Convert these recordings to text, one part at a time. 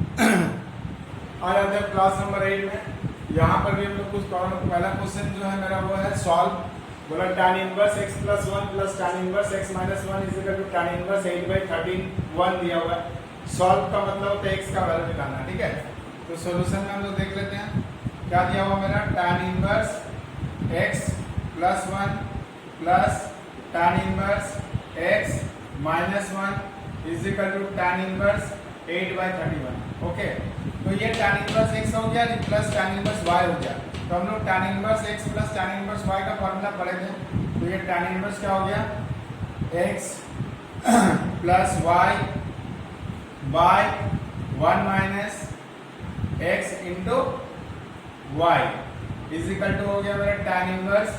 आ जाते हैं class number 8 में। यहाँ पर भी हम लोग कुछ पहला क्वेश्चन जो है मेरा वो है सॉल्व। बोला tan inverse x plus 1 plus tan inverse x minus 1 is equal to tan inverse 8/13 1 दिया हुआ है। सॉल्व का मतलब होता है x का वैल्यू निकालना, ठीक है। तो सॉल्यूशन में हम लोग देख लेते हैं क्या दिया हुआ मेरा। tan inverse x plus 1 plus tan inverse x minus 1 is equal to tan inverse 8/31। Okay, तो ये tan इनवर्स x हो गया प्लस tan इनवर्स y हो गया। तो हम लोग tan inverse x plus tan inverse y का फॉर्मूला पढ़े थे। तो ये tan इनवर्स क्या हो गया, x plus y by 1 minus x into y is equal to हो गया मेरा tan इनवर्स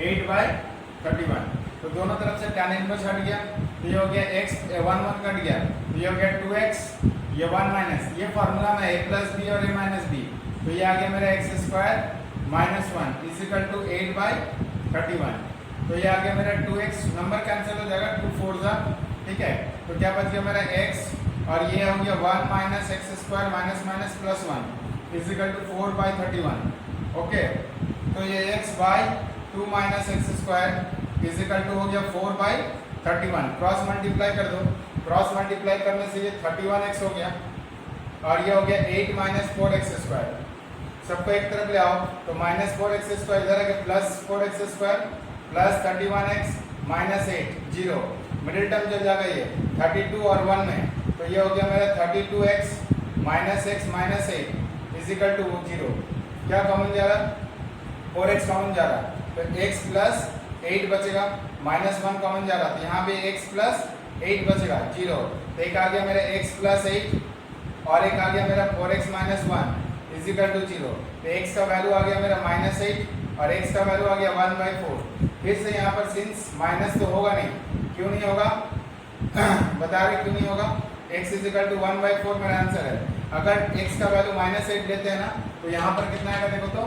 8/31। तो दोनों तरफ से tan इनवर्स हट गया, तो ये हो गया x 1 कट गया, तो ये हो गया 2x, ये 1 माइनस, ये फॉर्मूला में a प्लस बी और a माइनस बी, तो ये आ गया मेरा x square minus 1 is equal to 8/31। तो ये आ गया मेरा 2x, नंबर कैंसिल हो जाएगा 2 4 जा, ठीक है। तो क्या बच गया मेरा x और ये हो गया 1 minus x square minus minus plus 1 is equal to 4/31। Okay, तो ये x by 2 minus x square is equal to हो गया 4/31। क्रॉस मल्टीप्लाई कर दो, क्रॉस मल्टीप्लाई करने से ये 31x हो गया और ये हो गया 8 माइनस 4x स्क्वायर। सबको एक तरफ ले आओ, तो माइनस 4x स्क्वायर इधर है plus 4x square plus 31x minus 8 zero, middle term चल जाएगा ये 32 और 1 में, तो ये हो गया मेरा 32x minus x minus 8 is equal to 0। क्या कॉमन जा रहा, 4x कॉमन जा रहा, तो x प्लस 8 बचेगा, माइनस 1 कॉमन जा रहा, तो यहाँ पे x प्लस 8 बचेगा 0। तो एक आ गया मेरा x प्लस 8 और एक आ गया मेरा 4x minus 1 is equal to 0। तो x का वैल्यू आ गया मेरा माइनस 8 और x का वैल्यू आ गया 1/4। फिर से यहाँ पर सिंस माइनस तो होगा नहीं, क्यों नहीं होगा बता रहे क्यों नहीं होगा, x इज इक्वल टू 1/4 मेरा आंसर है। अगर x का वैल्यू माइनस 8 लेते हैं ना, तो यहाँ पर कितना आएगा देखो, तो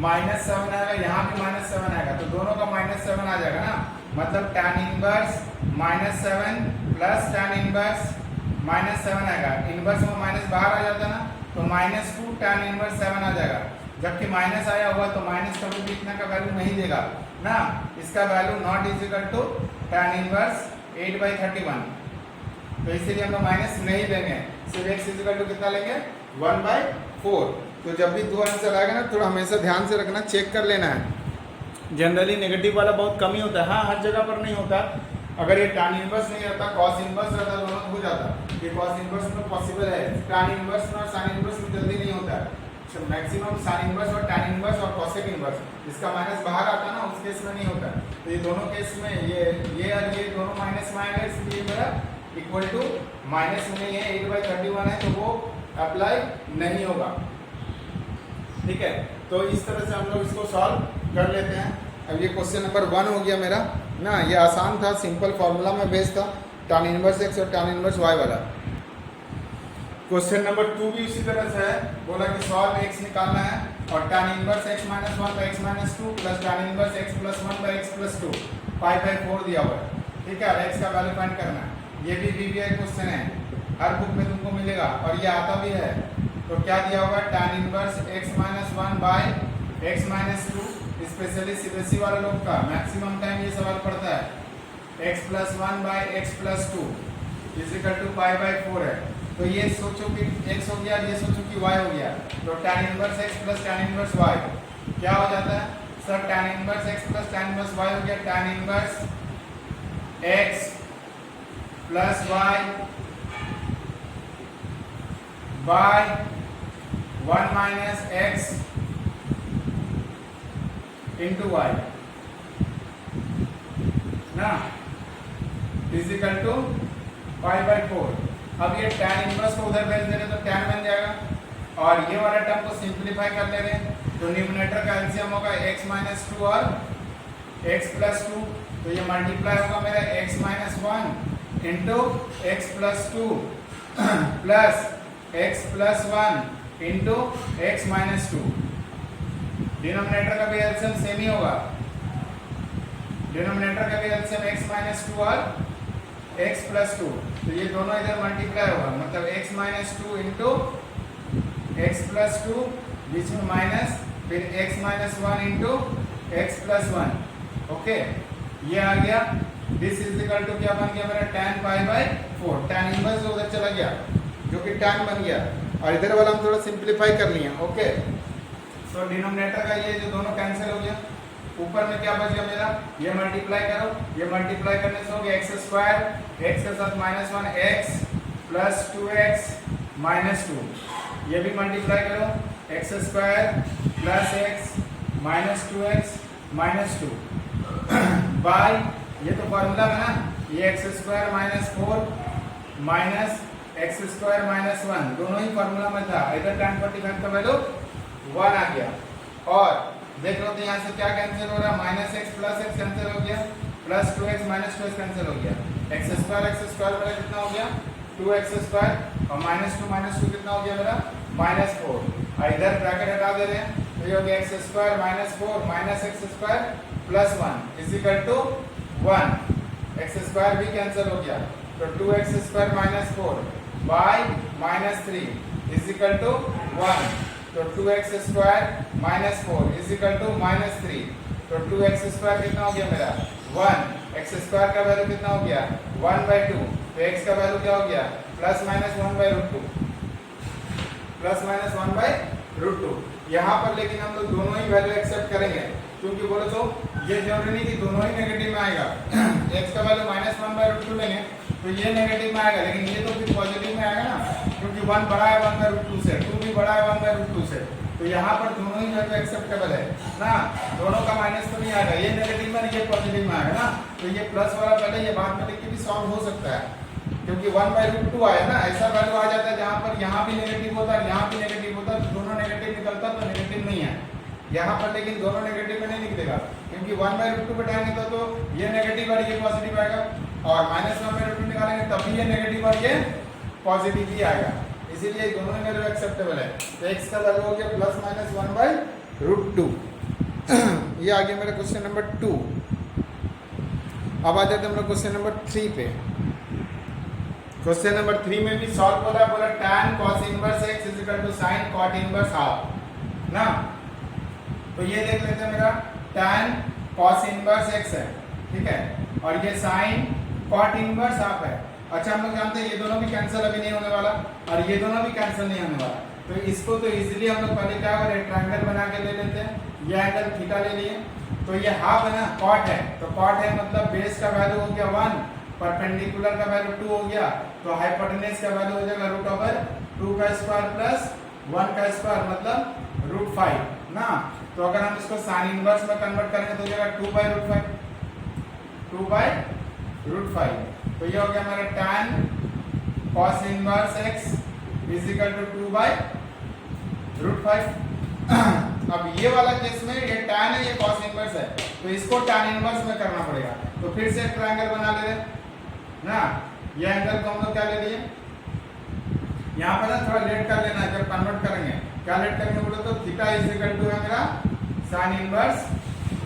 माइनस 7 आएगा, यहाँ भी माइनस 7 आएगा, तो दोनों का माइनस 7 आ जाएगा ना, मतलब tan inverse minus 7 plus tan inverse minus 7 आएगा। इनवर्स में माइनस बाहर आ जाता ना, तो माइनस 2 tan इनवर्स 7 आ जाएगा। जबकि माइनस आया हुआ तो माइनस कभी भी इतना का वैल्यू नहीं देगा ना, इसका value not is equal to tan inverse 8/31। तो इसीलिए हम लोग माइनस नहीं लेंगे, सिर्फ x इज इक्वल टू कितना लेंगे 1/4। तो जब भी दो आंसर आएगा ना, थोड़ा हमेशा ध्यान से रखना, चेक कर लेना है। जनरली नेगेटिव वाला बहुत कम ही होता है, हाँ हर जगह पर नहीं होता। अगर ये tan इनवर्स नहीं रहता, cos इनवर्स रहता दोनों हो जाता। ये cos इनवर्स में पॉसिबल है, tan इनवर्स में और sin इनवर्स में जल्दी नहीं होता है। मैक्सिमम sin इनवर्स और tan इनवर्स और cosec इनवर्स, इसका माइनस बाहर आता ना, उस केस में नहीं होता। तो ये दोनों केस में ये और ये दोनों माइनस में आएगा, इसलिए मेरा इक्वल टू माइनस में नहीं है, 8/31 है, तो वो अप्लाई नहीं होगा, ठीक है। तो इस तरह से हम लोग इसको सॉल्व कर लेते हैं। अब ये क्वेश्चन नंबर 1 हो गया मेरा ना, ये आसान था, सिंपल फॉर्मूला में बेस्ड था, tan इनवर्स x और tan इनवर्स y वाला। क्वेश्चन नंबर 2 भी इसी तरह से है, बोला कि सॉल्व x निकालना है और tan inverse x minus 1 by x minus 2 plus tan inverse x plus 1 by x plus 2 5/4 दिया हुआ है, ठीक है। और x का वैल्यू फाइंड करना है। ये भी VBI क्वेश्चन है, हर बुक में तुमको मिलेगा और ये आता भी है। तो क्या दिया होगा, tan inverse x minus 1 by x minus 2, specially CBSE वाले लोग का मैक्सिमम टाइम ये सवाल पड़ता है। x plus 1 by x plus 2 is equal to 5/4 है। तो ये सोचो कि x हो गया, ये सोचो कि y हो गया, तो tan inverse x plus tan inverse y क्या हो जाता है sir, tan inverse x plus tan inverse y हो गया tan inverse x plus y by 1 minus x into y ना इज इक्वल टू 5/4। अब ये tan इनवर्स को उधर भेज दे रहे तो tan बन जाएगा और ये वाला टर्म को सिंप्लीफाई कर ले रहे, तो न्यूमरेटर का एलसीएम होगा x माइनस 2 और x प्लस 2, तो ये मल्टीप्लाई होगा मेरा x minus 1 into x plus 2 plus x plus 1 into x minus 2। Denominator का भी एलसीएम सेम ही होगा, डिनोमिनेटर का भी एलसीएम x माइनस 2 और x प्लस 2, तो ये दोनों इधर मल्टीप्लाई होगा, मतलब x minus 2 into x plus 2 बीच में माइनस, फिर x minus 1 into x plus 1। Okay, ये आ गया। दिस इज इक्वल टू क्या बन गया मेरा tan pi by 4। tan inverse उधर चला गया जो कि tan बन गया, और इधर वाला हम थोड़ा सिंप्लीफाई कर लिया। ओके, तो डिनोमिनेटर का ये जो दोनों कैंसिल हो गया, ऊपर में क्या बच गया मेरा, ये मल्टीप्लाई करो, ये मल्टीप्लाई करने से हो गया एक्स स्क्वायर, एक्स के साथ minus 1 x plus 2x minus 2, ये भी मल्टीप्लाई करो, x square plus x minus 2x minus 2 by, ये तो फॉर्मूला है ना, ये x square minus 4 minus x square minus 1, दोनों ही फॉर्मूला में था। इधर tan 45 का वैल्यू 1 आ गया, और देख लो तो यहाँ से क्या कैंसिल हो रहा है, minus x plus x cancel हो गया, plus 2x minus 2x cancel हो गया, एक्स स्क्वायर मेरा कितना हो गया 2x स्क्वायर, और माइनस 2 कितना हो गया मेरा माइनस 4, और इधर ब्रैकेट हटा दे रहे हैं, तो ये हो गया x square minus 4 minus x square plus 1 is equal to 1, x square भी कैंसिल हो गया, तो 2x square minus 4 by minus 3 is equal to 1, तो 2x square minus 4 is equal to minus 3, तो 2x स्क्वायर कितना हो गया मेरा 1, एक्स स्क्वायर का वैल्यू कितना हो गया 1/2, तो x का वैल्यू क्या हो गया प्लस माइनस 1/√2, प्लस माइनस 1/√2। यहाँ पर लेकिन हम लोग दोनों ही वैल्यू एक्सेप्ट करेंगे, क्योंकि बोले तो ये जरूरी नहीं कि दोनों ही नेगेटिव में आएगा। x का वैल्यू माइनस 1/√2 लेंगे तो ये नेगेटिव में आएगा, लेकिन ये तो फिर पॉजिटिव में आएगा ना, क्योंकि 1 बड़ा है 1/√2 से, 2 भी बड़ा है 1/√2 से, तो यहाँ पर दोनों ही वैल्यू एक्सेप्टेबल है ना, दोनों का माइनस तो नहीं आएगा, ये नेगेटिव में ये पॉजिटिव में आएगा ना, तो ये प्लस वाला पहले ये बाद में लिख के भी सॉल्व हो सकता है, क्योंकि 1/√2 आया ना, ऐसा वैल्यू आ जाता है जहाँ पर यहाँ भी नेगेटिव होता है यहाँ भी नेगेटिव होता है, तो दोनों नेगेटिव निकलता तो नेगेटिव नहीं है यहाँ पर, लेकिन दोनों नेगेटिव में नहीं निकलेगा, क्योंकि 1/√2 बैठाएंगे तो ये नेगेटिव और ये पॉजिटिव आएगा, और माइनस 1/√2 निकालेंगे तब भी ये नेगेटिव और ये पॉजिटिव ही आएगा, इसीलिए दोनों ही वैल्यू एक्सेप्टेबल है। तो x का वैल्यू हो गया प्लस माइनस 1/√2। ये आ गया मेरा क्वेश्चन नंबर 2। अब आ जाते हैं हम लोग क्वेश्चन नंबर 3 पे। क्वेश्चन नंबर 3 में भी सॉल्व बोला tan cos inverse x is equal to sin cot inverse half ना, तो ये देख लेते हैं मेरा tan cos इनवर्स x है, ठीक है, और ये sin cot इनवर्स हाफ है। अच्छा, हम लोग जानते हैं ये दोनों भी कैंसिल अभी नहीं होने वाला, और ये दोनों भी कैंसिल नहीं होने वाला, तो इसको तो इजीली हम लोग पहले क्या करें रेक्टेंगल बना के ले लेते हैं, ये एंगल थीटा ले लिए, तो ये हाफ है ना, कॉट है, तो कॉट है मतलब बेस का वैल्यू हो गया 1, परपेंडिकुलर का वैल्यू 2 हो गया, तो हाइपोटेन्यूज का वैल्यू हो जाएगा √2 का स्क्वायर प्लस 1 का स्क्वायर मतलब √5 ना, तो अगर हम इसको साइन इनवर्स में कन्वर्ट करेंगे तो हो जाएगा 2/√5, तो ये हो गया हमारा tan cos inverse x is equal to 2/√5। अब ये वाला केस में ये tan है ये cos इनवर्स है, तो इसको tan इनवर्स में करना पड़ेगा, तो फिर से ट्रायंगल बना ले रहे ना, ये एंगल को हम लोग क्या ले लिए यहाँ पर ना थोड़ा लेट कर लेना है, जब कन्वर्ट करेंगे क्या लेट करेंगे बोले तो थीटा इज इक्वल टू है मेरा sin इनवर्स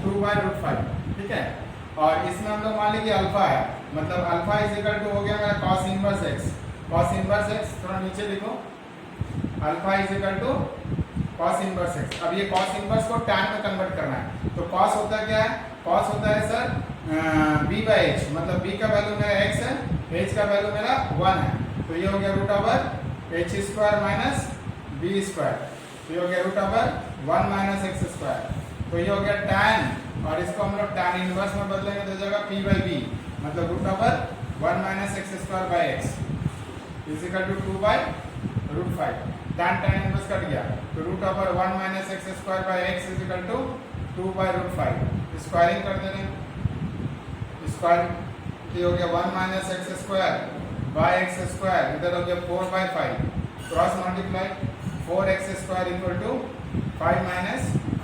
2/√5, ठीक है, और इसमें हम लोग मान लीजिए अल्फा है, मतलब अल्फा इज इक्वल टू हो गया मेरा cos inverse x, cos inverse x थोड़ा नीचे लिखो, alpha is equal to cos inverse x। अब ये cos इनवर्स को tan में कन्वर्ट करना है, तो cos होता क्या है, cos होता है सर b/h, मतलब b का वैल्यू मेरा x है, h का वैल्यू मेरा 1 है, तो ये हो गया √h² माइनस b², तो ये हो गया √1 - x², तो ये हो गया tan, और इसको हम लोग tan इनवर्स में बदलेंगे तो जाएगा p/b, मतलब √1 - x²/x is equal to 2/√5, tan inverse cut गया, तो √1 - x²/x is equal to 2/√5, squaring कर देंगे, स्क्वायर ये हो गया 1 - x²/x², इधर हो गया 4/5, cross multiply 4x² equal to 5 -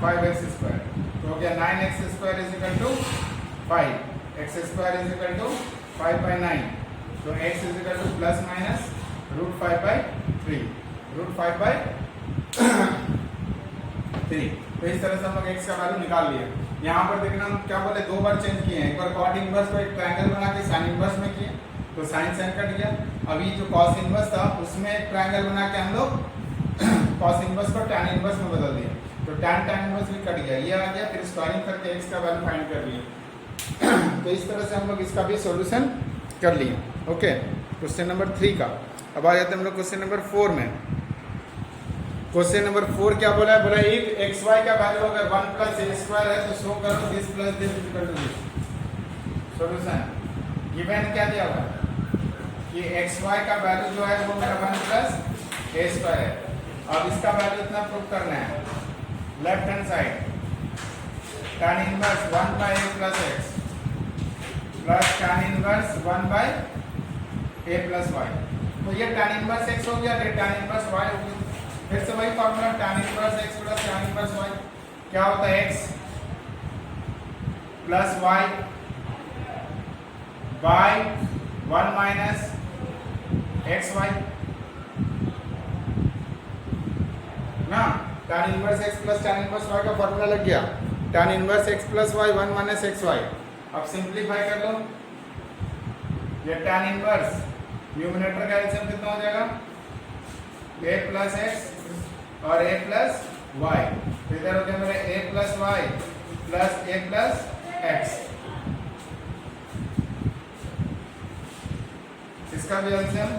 5x², तो हो गया 9x² is equal to 5, x² is equal to 5/9, तो x is equal to plus minus √5/3, √5/3, तो इस तरह से हम लोग x का वैल्यू निकाल लिए। यहाँ पर देखना हम क्या बोले, दो बार चेंज किए हैं, एक बार cot इनवर्स को एक ट्रायंगल बना के sin इनवर्स में किए, तो sin कट गया, अभी जो cos इनवर्स था उसमें एक ट्रायंगल बना के हम लोग कॉस इनवर्स को tan इनवर्स में बदल दिया, तो tan इनवर्स भी कट गया, ये आ गया। फिर स्क्वायरिंग करके x का वैल्यू फाइंड कर लिए। तो इस तरह से हम लोग इसका भी सॉल्यूशन कर लिए। ओके, क्वेश्चन नंबर 3 का। अब आ जाते हैं हम लोग क्वेश्चन नंबर 4 में। क्वेश्चन नंबर 4 क्या बोला है? बोला इफ एक्स वाई का वैल्यू अगर 1 प्लस ए स्क्वायर है तो शो करो this plus this equal to this. Solution given क्या दिया हुआ है कि एक्स वाई का वैल्यू जो है वो मेरा 1 प्लस ए स्क्वायर है। अब इसका वैल्यू इतना प्रूव करना है, left hand side tan inverse 1 by A plus X plus tan inverse 1 by A plus Y. तो ये tan इनवर्स एक्स हो गया, ये tan इनवर्स वाई हो गया। फिर से वही formula tan inverse x plus tan inverse y क्या होता है? x plus y by 1 minus xy ना। tan inverse x plus tan inverse y का फॉर्मूला लग गया, tan inverse x plus y 1 minus xy। अब सिंप्लीफाई कर लो, ये tan इनवर्स न्यूमरेटर का एलसीएम कितना हो जाएगा? a प्लस x और a प्लस वाई। तो इधर हो गया मेरा a plus y plus a plus x. इसका भी एलसीएम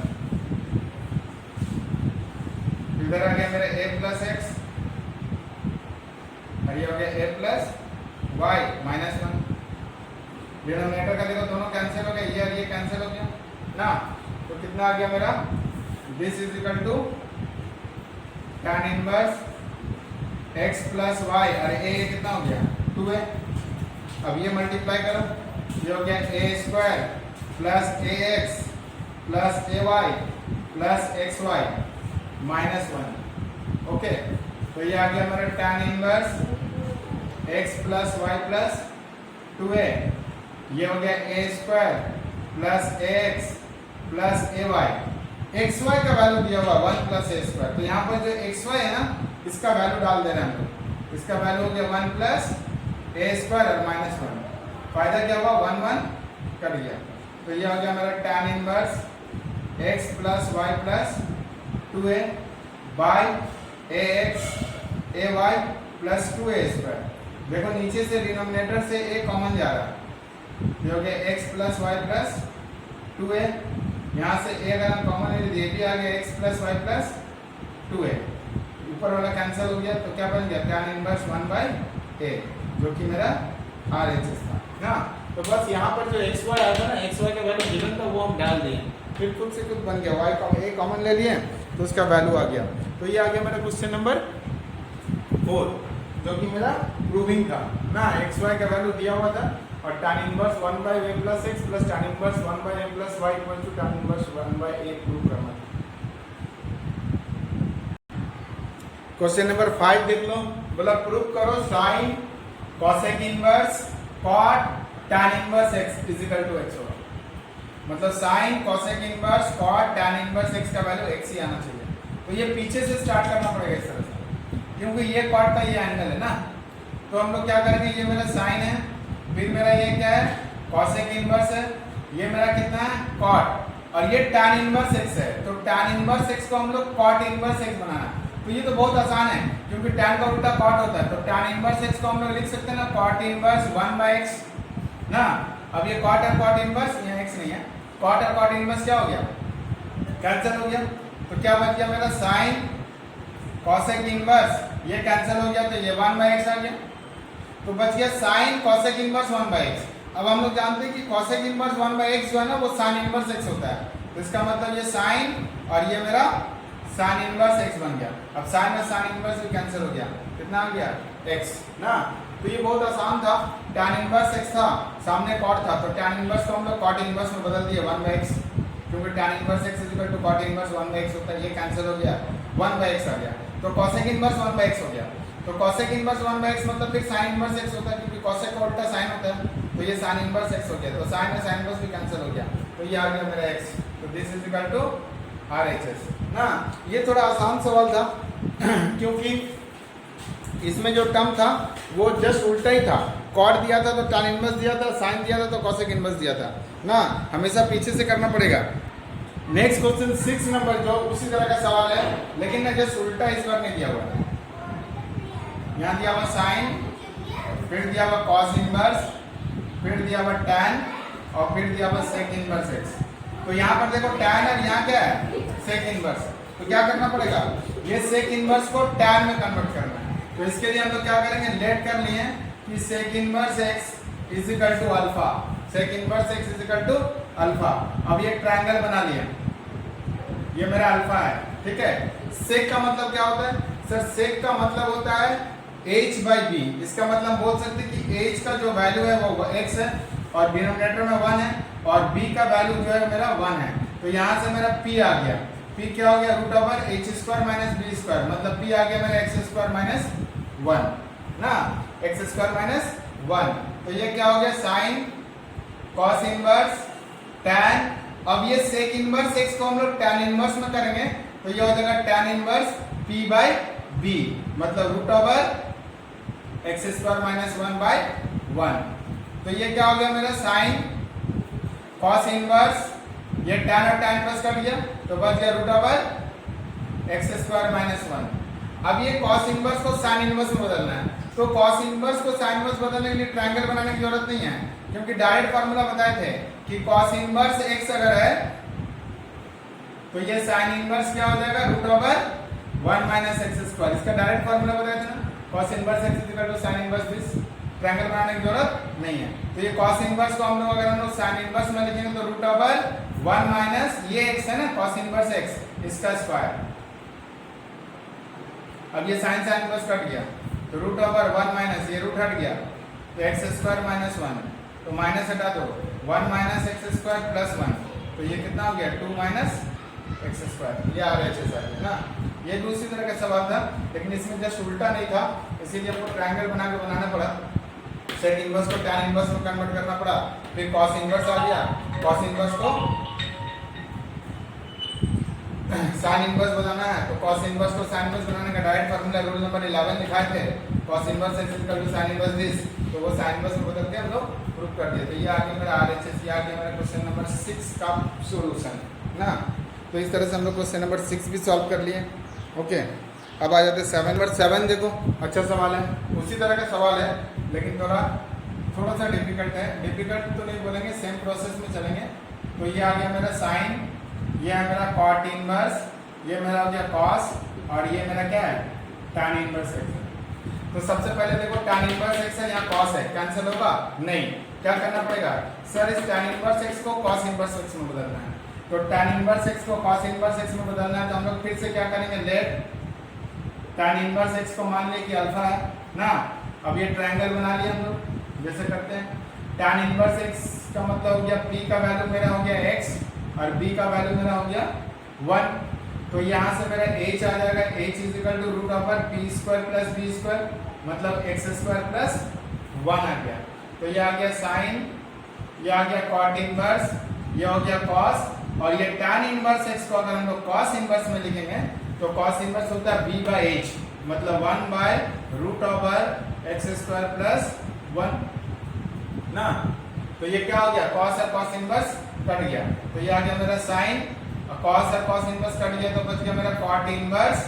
इधर आ गया मेरा a प्लस एक्स और ये हो गया a plus y minus 1। Denominator का देखो दोनों कैंसिल हो गए, ये और ये कैंसिल हो गया ना। तो कितना आ गया मेरा? This is equal to tan inverse x plus y और a कितना हो गया? 2 है। अब ये मल्टीप्लाई करो, ये हो गया a square plus ax plus ay plus xy minus 1। Okay, तो ये आ गया मेरा tan inverse x plus y plus 2a। ये हो गया a square plus ax plus ay। xy का वैल्यू दिया हुआ 1 प्लस ए स्क्वायर, तो यहाँ पर जो xy है ना इसका वैल्यू डाल दे रहे हैं हम लोग। इसका वैल्यू हो गया 1 प्लस ए स्क्वायर और माइनस 1। फायदा क्या हुआ? 1 1 कट गया। तो ये हो गया मेरा tan inverse x plus y plus 2a by ax ay plus 2a square. देखो नीचे से डिनोमिनेटर से a कॉमन जा रहा है, ये हो गया x plus y plus 2a। यहाँ से a अगर हम कॉमन ले लिए, भी आ गया x plus y plus 2a। ऊपर वाला कैंसिल हो गया, तो क्या बन गया? tan इनवर्स 1 बाय a, जो कि मेरा RHS था ना। तो बस यहाँ पर जो xy आया था ना, xy का वैल्यू गिवन था वो हम डाल दिए, फिर खुद से खुद बन गया। y a कॉमन ले लिए तो उसका वैल्यू आ गया। तो ये आ गया मेरा क्वेश्चन नंबर 4, जो कि मेरा प्रूविंग था ना। xy का वैल्यू दिया हुआ था और tan inverse 1 by a plus x plus tan inverse 1 by a plus y equal to tan inverse 1 by a prove करना। क्वेश्चन नंबर 5 देख लो, बोला प्रूव करो sin cosec inverse cot tan inverse x is equal to x होगा। मतलब sin cosec inverse cot tan inverse x का value x ही आना चाहिए। तो ये पीछे से स्टार्ट करना पड़ेगा इस तरह से, क्योंकि ये cot का ये एंगल है ना। तो हम लोग क्या करेंगे, ये मेरा sin है, फिर मेरा ये क्या है? cosec इनवर्स है, ये मेरा कितना है? cot, और ये tan इनवर्स x है। तो tan इनवर्स x को हम लोग cot इनवर्स x बनाना। तो ये तो बहुत आसान है, क्योंकि tan का उल्टा cot होता है। तो tan इनवर्स x को हम लोग लिख सकते हैं ना, cot इनवर्स 1 बाय x ना। अब ये cot और cot इनवर्स, यहाँ x नहीं है, cot और cot इनवर्स क्या हो गया? कैंसिल हो गया। तो क्या बच गया मेरा? sin cosec इनवर्स, ये कैंसिल हो गया, तो ये 1 बाय x आ गया। तो बच गया sin cosec inverse 1 by x। अब हम लोग जानते हैं कि cosec इनवर्स 1 बाय x जो है ना वो sin इनवर्स x होता है। तो इसका मतलब ये sin और ये मेरा sin इनवर्स x बन गया। अब sin और sin इनवर्स भी कैंसिल हो गया, कितना आ गया? x ना। तो ये बहुत आसान था। tan इनवर्स x था, सामने cot था, तो tan इनवर्स को हम लोग cot इनवर्स में बदल दिए 1 बाय x, क्योंकि tan inverse x is equal to cot inverse 1 by x होता है। ये कैंसिल हो गया, 1 बाय x आ गया। तो cosec इनवर्स 1 बाय x हो गया। तो cosec इनवर्स 1 बाय x मतलब फिर sin इनवर्स x होता है, क्योंकि cosec का उल्टा sin होता है। तो ये sin इनवर्स x हो गया, तो sin और sin इनवर्स भी कैंसिल हो गया। तो ये आ गया मेरा x। तो this is equal to RHS ना। ये थोड़ा आसान सवाल था क्योंकि इसमें जो टर्म था वो जस्ट उल्टा ही था। cot दिया था तो tan इनवर्स दिया था, sin दिया था तो cosec इनवर्स दिया था ना। हमेशा पीछे से करना पड़ेगा। नेक्स्ट क्वेश्चन 6 नंबर जो उसी तरह का सवाल है, लेकिन ना जस्ट उल्टा इस बार नहीं दिया हुआ है। यहाँ दिया हुआ साइन, फिर दिया हुआ कॉस इनवर्स, फिर दिया हुआ tan और फिर दिया हुआ सेक इनवर्स x। तो यहाँ पर देखो tan और यहाँ क्या है सेक इनवर्स। तो क्या करना पड़ेगा, ये सेक इनवर्स को tan में कन्वर्ट करना है। तो इसके लिए हम लोग क्या करेंगे, लेट कर लिए कि sec inverse x is equal to alpha, sec inverse x is equal to alpha. अब ये ट्रायंगल बना लिया, ये मेरा अल्फा है, ठीक है। सेक का मतलब क्या होता है सर, सेक का मतलब होता है h बाई बी। इसका मतलब बोल सकते हैं कि h का जो वैल्यू है वो x है और डिनोमिनेटर में 1 है और b का वैल्यू जो है मेरा 1 है। तो यहाँ से मेरा p आ गया, p क्या हो गया root over h square minus b square, मतलब p आ गया मेरा x स्क्वायर माइनस 1 ना, x स्क्वायर माइनस 1। तो ये क्या हो गया साइन कॉस इनवर्स tan। अब ये सेक इनवर्स x को हम लोग tan इनवर्स में करेंगे तो ये हो जाएगा tan inverse p by b, मतलब root over x square minus 1 by 1। तो ये क्या हो गया मेरा साइन कॉस इनवर्स, ये tan और tan इनवर्स कट गया तो बच गया root over x square minus 1। अब ये कॉस इनवर्स को साइन इनवर्स में बदलना है। तो कॉस इनवर्स को साइन इनवर्स बदलने के लिए ट्रायंगल बनाने की जरूरत नहीं है, क्योंकि डायरेक्ट फार्मूला बताए थे कि कॉस इनवर्स x अगर है तो ये साइन इनवर्स क्या हो जाएगा root over 1 minus x square. इसका डायरेक्ट फार्मूला बताया था ना, cos inverse x is equal to sine inverse this. Triangle बनाने की जरूरत नहीं है। तो ये कॉस इनवर्स को हम लोग अगर हम लोग साइन इनवर्स में लिखेंगे तो रूट ओवर 1 माइनस ये x है ना कॉस इनवर्स x इसका स्क्वायर। अब ये साइन साइन इनवर्स कट गया तो रूट ओवर 1 माइनस ये रूट हट गया तो एक्स स्क्वायर माइनस 1, तो माइनस हटा दो 1 माइनस एक्स स्क्वायर प्लस 1, तो ये कितना हो गया 2 माइनस एक्स स्क्वायर। ये RHS है ना। ये दूसरी तरह का सवाल था, लेकिन इसमें जस्ट उल्टा नहीं था, इसीलिए आपको ट्रायंगल बना के बनाना पड़ा। सेक इनवर्स को tan इनवर्स में कन्वर्ट करना पड़ा, फिर cos इनवर्स आ गया, cos इनवर्स को sin इनवर्स बनाना है तो cos इनवर्स को sin इनवर्स बनाने का डायरेक्ट फार्मूला रूल नंबर 11 लिखाए थे, cos inverse x equal to sin inverse this. तो वो sin इनवर्स में बदल के हम लोग प्रूफ कर दिए। तो ये आ गया मेरा RHS, ये आ गया मेरा क्वेश्चन नंबर 6 का सॉल्यूशन ना। तो इस तरह से हम लोग क्वेश्चन नंबर 6 भी सॉल्व कर लिए। ओके, अब आ जाते हैं 7 नंबर 7। देखो अच्छा सवाल है, उसी तरह का सवाल है लेकिन थोड़ा सा डिफिकल्ट है। डिफिकल्ट तो नहीं बोलेंगे, सेम प्रोसेस में चलेंगे। तो ये आ गया मेरा साइन, ये है मेरा कॉट इनवर्स, ये मेरा हो गया कॉस और ये मेरा क्या है tan इनवर्स x। तो सबसे पहले देखो tan इनवर्स x है, यहाँ cos है, कैंसिल होगा नहीं। क्या करना पड़ेगा सर, इस tan इनवर्स x को cos इनवर्स x में बदलना है। तो tan इनवर्स x को cos इनवर्स x में बदलना है तो हम लोग फिर से क्या करेंगे, लेट tan इनवर्स x को मान लिया कि अल्फा है ना। अब ये ट्रायंगल बना लिया हम लोग जैसे करते हैं। tan इनवर्स x का मतलब हो गया p का वैल्यू मेरा हो गया x और b का वैल्यू मेरा हो गया 1। तो यहाँ से मेरा h आ जाएगा, h is equal to root over p square plus b square, मतलब x स्क्वायर प्लस 1 आ गया। तो ये आ गया साइन, ये आ गया कॉट इनवर्स, ये हो गया कॉस और ये tan इनवर्स x को अगर हम लोग cos इनवर्स में लिखेंगे तो cos इनवर्स होता है b बाई h, मतलब 1 by root over x square plus 1 ना। तो ये क्या हो गया, cos और cos इनवर्स कट गया तो ये आ गया मेरा साइन और cos और cos इनवर्स कट गया तो बच गया मेरा cot inverse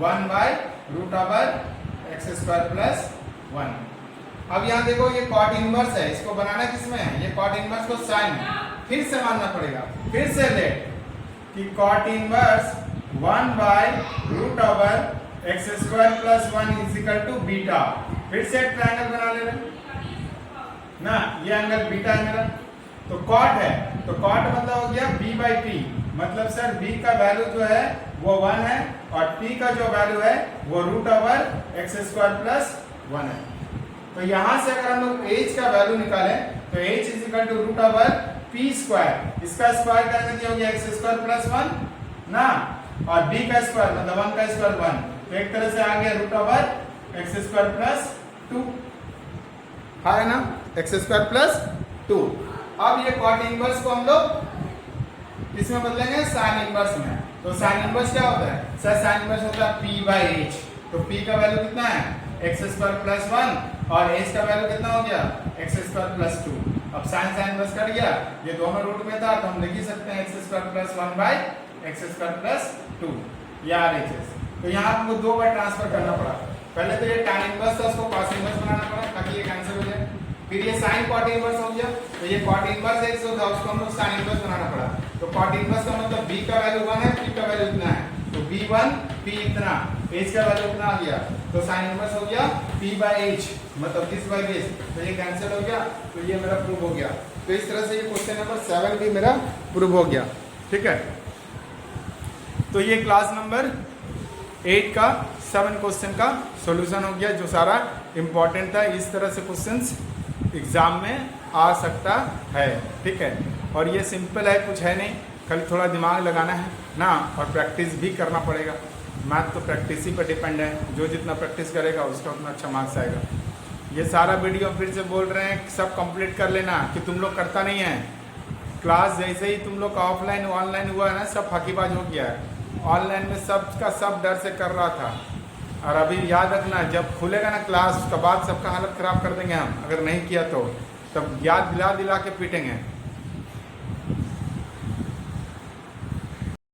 1 by root over x square plus 1। अब यहाँ देखो ये cot इनवर्स है, इसको बनाना किसमें है, ये cot इनवर्स को साइन फिर से मानना पड़ेगा, फिर से लेट कि cot inverse 1 by root over x square plus 1 is equal to beta. फिर से एक ट्रायंगल बना ले रहे ना, ये एंगल बीटा है मेरा। तो cot है तो cot मतलब हो गया b बाई p, मतलब सर b का वैल्यू जो है वो 1 है और p का जो वैल्यू है वो root over x square plus 1 है। तो यहाँ से अगर हम लोग h का वैल्यू निकालें तो h is equal to root over p square, इसका स्क्वायर करने हो गया x स्क्वायर प्लस 1 ना, और b का स्क्वायर मतलब 1 का स्क्वायर 1, तो एक तरह से आ गया root over x square plus 2 है ना, x स्क्वायर प्लस 2। अब ये cot इनवर्स को हम लोग इसमें बदलेंगे साइन इनवर्स में। तो साइन इनवर्स क्या होता है सर, साइन इनवर्स होता है p बाई h। तो p का वैल्यू कितना है x स्क्वायर प्लस 1 और h का वैल्यू कितना हो गया x स्क्वायर प्लस 2। अब साइन साइन इनवर्स कट गया, ये दोनों रूट में था तो हम लिख ही सकते हैं x square plus 1 by x square plus 2 या RHS। तो यहाँ हमको दो बार ट्रांसफर करना पड़ा। पहले तो ये tan इनवर्स था, उसको cos इनवर्स बनाना पड़ा ताकि ये कैंसिल हो जाए। फिर ये sin cot इनवर्स हो गया, तो ये cot इनवर्स x होता उसको हम लोग sin इनवर्स बनाना पड़ा। तो cot इनवर्स का मतलब b का वैल्यू 1 है, p का वैल्यू इतना है, तो b1 p इतना, h का वैल्यू इतना आ गया, तो sin इनवर्स हो गया p by h, मतलब this by this, तो ये कैंसिल हो गया, तो ये मेरा प्रूव हो गया। तो इस तरह से ये क्वेश्चन नंबर 7 भी मेरा प्रूव हो गया। ठीक है, तो ये क्लास नंबर 8 का 7 क्वेश्चन का सॉल्यूशन हो गया, जो सारा इंपॉर्टेंट था। इस तरह से क्वेश्चंस एग्जाम में आ सकता है। ठीक है, और ये सिंपल है, कुछ है नहीं, खाली थोड़ा दिमाग लगाना है ना, और प्रैक्टिस भी करना पड़ेगा। मैथ तो प्रैक्टिस ही पर डिपेंड है, जो जितना प्रैक्टिस करेगा उसका उतना अच्छा मार्क्स आएगा। ये सारा वीडियो फिर से बोल रहे हैं सब कंप्लीट कर लेना, कि तुम लोग करता नहीं है। क्लास जैसे ही तुम लोग का ऑफलाइन ऑनलाइन हुआ है ना, सब फाकीबाज हो गया है। ऑनलाइन में सब का सब डर से कर रहा था, और अभी याद रखना जब खुलेगा ना क्लास, उसके बाद सबका हालत ख़राब कर देंगे हम, अगर नहीं किया तो तब याद दिला दिला के पीटेंगे।